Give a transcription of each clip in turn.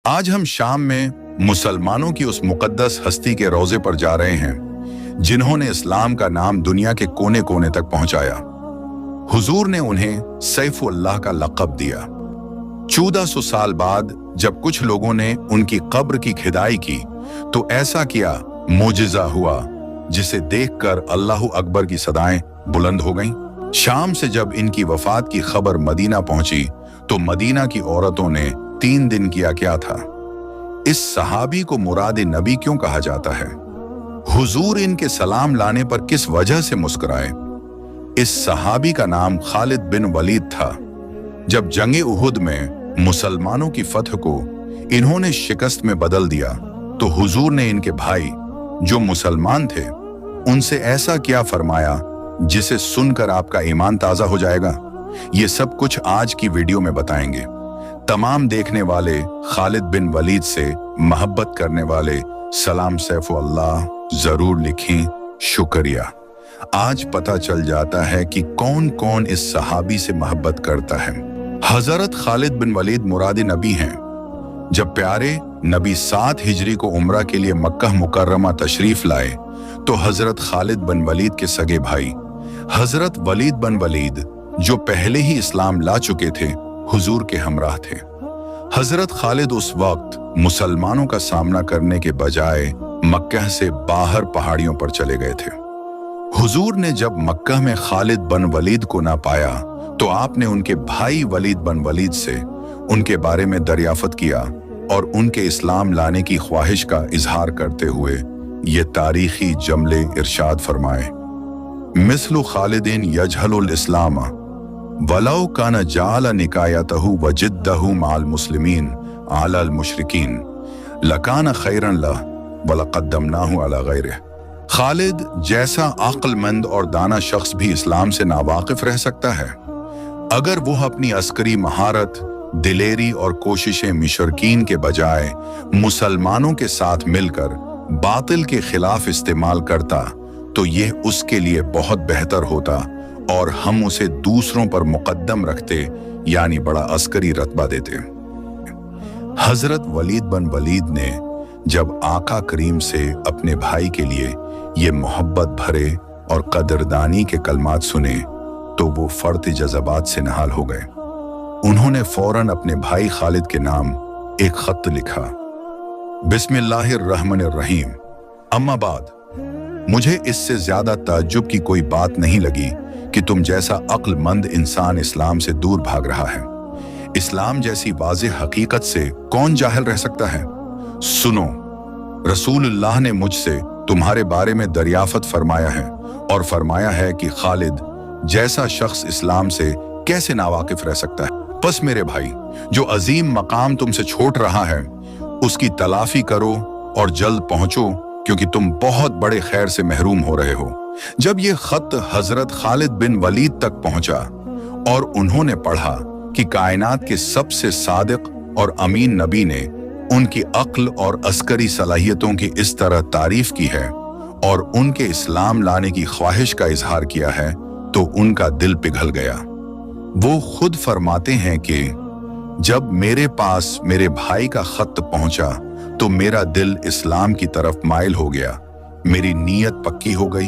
आज हम शाम में मुसलमानों की उस मुकद्दस हस्ती के रोजे पर जा रहे हैं जिन्होंने इस्लाम का नाम दुनिया के कोने कोने तक पहुंचाया। हुजूर ने उन्हें सैफुल्लाह का लक़ब दिया। 1400 साल बाद जब कुछ लोगों ने उनकी कब्र की खिदाई की तो ऐसा किया मोजिज़ा हुआ जिसे देखकर अल्लाहु अकबर की सदाएं बुलंद हो गईं। शाम से जब इनकी वफात की खबर मदीना पहुंची तो मदीना की औरतों ने 3 दिन किया क्या था। इस सहाबी को मुराद नबी क्यों कहा जाता है? हुजूर इनके सलाम लाने पर किस वजह से मुस्कुराए? इस सहाबी का नाम खालिद बिन वलीद था। जब जंगे उहुद में मुसलमानों की फतह को इन्होंने शिकस्त में बदल दिया तो हुजूर ने इनके भाई जो मुसलमान थे उनसे ऐसा क्या फरमाया जिसे सुनकर आपका ईमान ताजा हो जाएगा। ये सब कुछ आज की वीडियो में बताएंगे। तमाम देखने वाले खालिद बिन वलीद से मोहब्बत करने वाले सलाम सैफुल्लाह जरूर लिखें, शुक्रिया। आज पता चल जाता है कि कौन कौन इस सहाबी से मोहब्बत करता है। हजरत खालिद बिन वलीद मुराद नबी हैं। जब प्यारे नबी 7 हिजरी को उम्रा के लिए मक्का मुकर्रमा तशरीफ लाए तो हजरत खालिद बिन वलीद के सगे भाई हजरत वलीद बिन वलीद जो पहले ही इस्लाम ला चुके थे हुजूर के हमराह थे। हजरत खालिद उस वक्त मुसलमानों का सामना करने के बजाय मक्का से बाहर पहाड़ियों पर चले गए थे। हुजूर ने जब मक्का में खालिद बिन वलीद को ना पाया तो आपने उनके भाई वलीद बिन वलीद से उनके बारे में दरियाफत किया और उनके इस्लाम लाने की ख्वाहिश का इजहार करते हुए ये तारीखी जमले इरशाद फरमाए। मिस्लु खालिदिन यजहलुल इस्लाम वलाउ काना जाला निकायतहु व जिद्दहु माल मुस्लिमीन आलल मुशरिकीन लकाना खैरन लह वलक़द्दमनाहु अला गैरिह। खालिद जैसा अक्लमंद और दाना शख्स भी इस्लाम से नावाकिफ रह सकता है अगर वो अपनी अस्करी महारत, दिलेरी और कोशिशें मुशरिकीन के बजाय मुसलमानों के साथ मिलकर बातिल के खिलाफ इस्तेमाल करता तो यह उसके लिए बहुत बेहतर होता और हम उसे दूसरों पर मुकद्दम रखते यानी बड़ा अस्करी रतबा देते। हजरत वलीद बिन वलीद ने जब आका करीम से अपने भाई के लिए ये मोहब्बत भरे और कदरदानी के कलमात सुने तो वो फर्त जज़बात से नहाल हो गए। उन्होंने फौरन अपने भाई खालिद के नाम एक खत लिखा। बिस्मिल्लाहिर्रहमानिर्रहीम। अम्मा बाद, मुझे इससे ज्यादा ताज्जुब की कोई बात नहीं लगी कि तुम जैसा अक्लमंद इंसान इस्लाम से दूर भाग रहा है। इस्लाम जैसी वाज़ेह हकीकत से कौन जाहिल रह सकता है? सुनो, रसूलुल्लाह ने मुझसे तुम्हारे बारे में दरियाफत फरमाया है और फरमाया है कि खालिद जैसा शख्स इस्लाम से कैसे नावाकिफ रह सकता है। बस मेरे भाई, जो अजीम मकाम तुमसे छोड़ रहा है उसकी तलाफी करो और जल्द पहुंचो क्योंकि तुम बहुत बड़े खैर से महरूम हो रहे हो। जब ये खत हजरत खालिद बिन वलीद तक पहुंचा और उन्होंने पढ़ा कि कायनात के सबसे सादिक और अमीन नबी ने उनकी अक्ल और अस्करी सलाहियतों की इस तरह तारीफ की है और उनके इस्लाम लाने की ख्वाहिश का इजहार किया है तो उनका दिल पिघल गया। वो खुद फरमाते हैं कि जब मेरे पास मेरे भाई का खत पहुंचा तो मेरा दिल इस्लाम की तरफ माइल हो गया, मेरी नीयत पक्की हो गई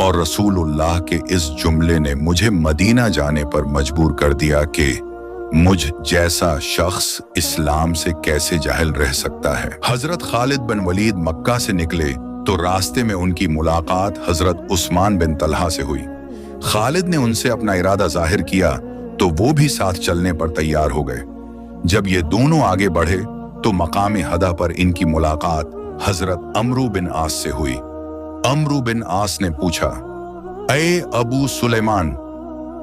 और रसूलुल्लाह के इस जुमले ने मुझे मदीना जाने पर मजबूर कर दिया कि मुझ जैसा शख्स इस्लाम से कैसे जाहिल रह सकता है। हजरत खालिद बिन वलीद मक्का से निकले तो रास्ते में उनकी मुलाकात हजरत उस्मान बिन तलहा से हुई। खालिद ने उनसे अपना इरादा जाहिर किया तो वो भी साथ चलने पर तैयार हो गए। जब ये दोनों आगे बढ़े तो मकाम हदा पर इनकी मुलाकात हजरत अमरू बिन आस से हुई। अमरू बिन आस ने पूछा, ए अबू सुलेमान,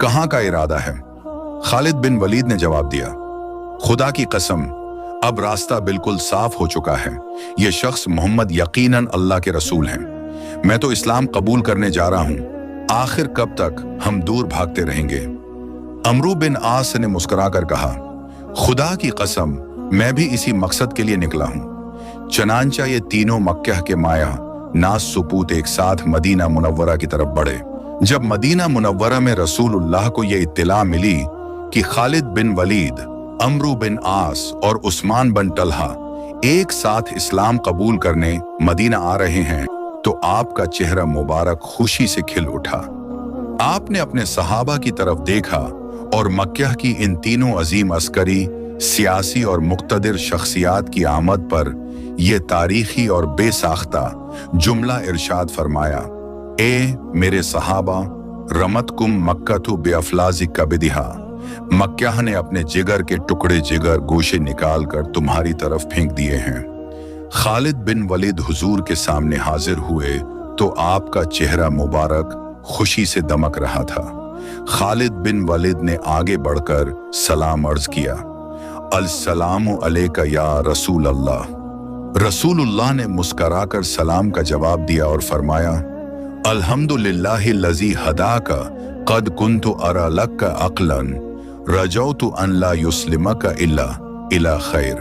कहाँ का इरादा है? खालिद बिन वलीद ने जवाब दिया, खुदा की कसम अब रास्ता बिल्कुल साफ हो चुका है। यह शख्स मोहम्मद यकीनन अल्लाह के रसूल हैं। मैं तो इस्लाम कबूल करने जा रहा हूं। आखिर कब तक हम दूर भागते रहेंगे? अमरू बिन आस ने मुस्कुराकर कहा, खुदा की कसम मैं भी इसी मकसद के लिए निकला हूं। चनांचा ये तीनों मक्का के माया नास सुपूत एक साथ मदीना मुनव्वरा की तरफ बढ़े। जब मदीना मुनव्वरा में रसूलुल्लाह को यह इत्तिला मिली कि खालिद बिन वलीद, अमरू बिन आस और उस्मान बिन तलहा एक साथ इस्लाम कबूल करने मदीना आ रहे हैं तो आपका चेहरा मुबारक खुशी से खिल उठा। आपने अपने सहाबा की तरफ देखा और मक्का की इन तीनों अजीम अस्करी, सियासी और मुक्तदिर शख्सियात की आमद पर यह तारीखी और बेसाख्ता जुमला इरशाद फरमाया, ए मेरे सहाबा, रमतकुम मक्कतु बेअफलाज़ि कबिदिहा, मक्का ने अपने जिगर के टुकड़े जिगर गोशे निकाल कर तुम्हारी तरफ फेंक दिए हैं। खालिद बिन वलीद हुजूर के सामने हाजिर हुए तो आपका चेहरा मुबारक खुशी से दमक रहा था। खालिद बिन वलीद ने आगे बढ़कर सलाम अर्ज किया, अस्सलामु अलैका या रसूल अल्लाह। रसूलुल्लाह ने मुस्कराकर सलाम का जवाब दिया और फरमाया, अल्हम्दुलिल्लाहि लज़ी हदाका क़द कुन्तु अरा लक्का अक़लन रजौतु अन ला युस्लिमका इला खैर।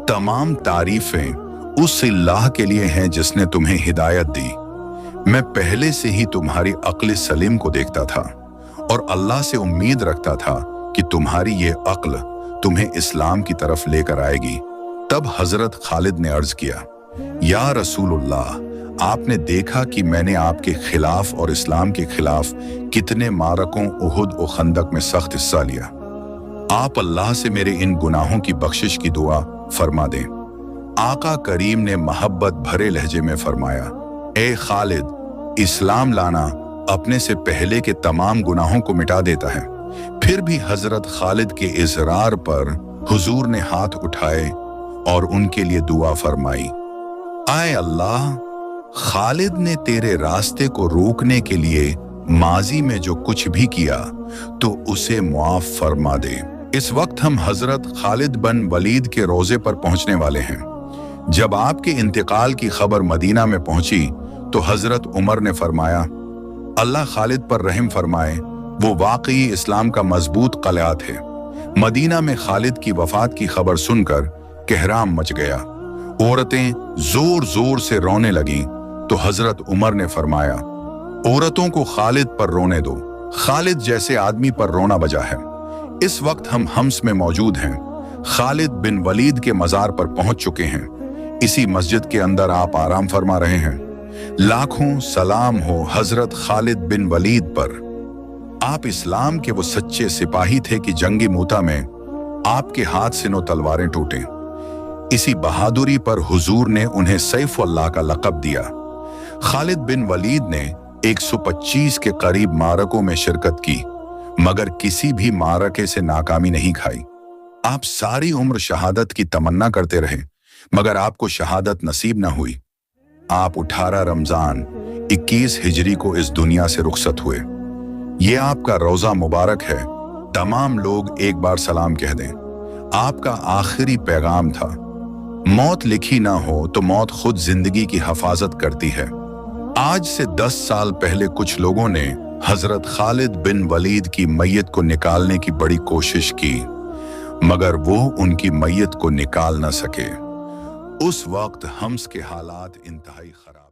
तमाम तारीफें उस अल्लाह के लिए हैं जिसने तुम्हें हिदायत दी। मैं पहले से ही तुम्हारी अक्ल सलीम को देखता था और अल्लाह से उम्मीद रखता था कि तुम्हारी ये अक्ल तुम्हें इस्लाम की तरफ लेकर आएगी। तब हजरत खालिद ने अर्ज किया, या रसूलुल्लाह, आपने देखा कि मैंने आपके खिलाफ और इस्लाम के खिलाफ कितने मारकों उहुद और खंदक में सख्त हिस्सा लिया। आप अल्लाह से मेरे इन गुनाहों की बख्शिश की दुआ फरमा दें। आका करीम ने मोहब्बत भरे लहजे में फरमाया, ए खालिद, इस्लाम लाना अपने से पहले के तमाम गुनाहों को मिटा देता है। फिर भी हजरत खालिद के इजरार पर हुजूर ने हाथ उठाए और उनके लिए दुआ फरमाई, आए अल्लाह, खालिद ने तेरे रास्ते को रोकने के लिए माजी में जो कुछ भी किया तो उसे मुआफ फरमा दे। इस वक्त हम हजरत खालिद बिन वलीद के रोजे पर पहुंचने वाले हैं। जब आपके इंतकाल की खबर मदीना में पहुंची तो हजरत उमर ने फरमाया, अल्लाह खालिद पर रहम फरमाए, वो वाकई इस्लाम का मजबूत कलआ थे। मदीना में खालिद की वफात की खबर सुनकर कहराम मच गया। औरतें जोर जोर से रोने लगीं तो हजरत उमर ने फरमाया, औरतों को खालिद पर रोने दो, खालिद जैसे आदमी पर रोना बजा है। इस वक्त हम हम्स में मौजूद हैं। खालिद बिन वलीद के मजार पर पहुंच चुके हैं। इसी मस्जिद के अंदर आप आराम फरमा रहे हैं। लाखों सलाम हो हजरत खालिद बिन वलीद पर। आप इस्लाम के वो सच्चे सिपाही थे कि जंगी मूता में आपके हाथ से नो तलवारें टूटे। इसी बहादुरी पर हुजूर ने उन्हें सैफुल्लाह का लक़ब दिया। खालिद बिन वलीद ने 125 के करीब मारकों में शिरकत की, मगर किसी भी मारके से नाकामी नहीं खाई। आप सारी उम्र शहादत की तमन्ना करते रहे, मगर आपको शहादत नसीब न हुई। आप 18 रमजान 21 हिजरी को इस दुनिया से रुखसत हुए। ये आपका रोजा मुबारक है। तमाम लोग एक बार सलाम कह दें। आपका आखिरी पैगाम था, मौत लिखी ना हो तो मौत खुद जिंदगी की हिफाजत करती है। आज से 10 साल पहले कुछ लोगों ने हजरत खालिद बिन वलीद की मैयत को निकालने की बड़ी कोशिश की, मगर वो उनकी मैयत को निकाल न सके। उस वक्त हम्स के हालात इंतहाई खराब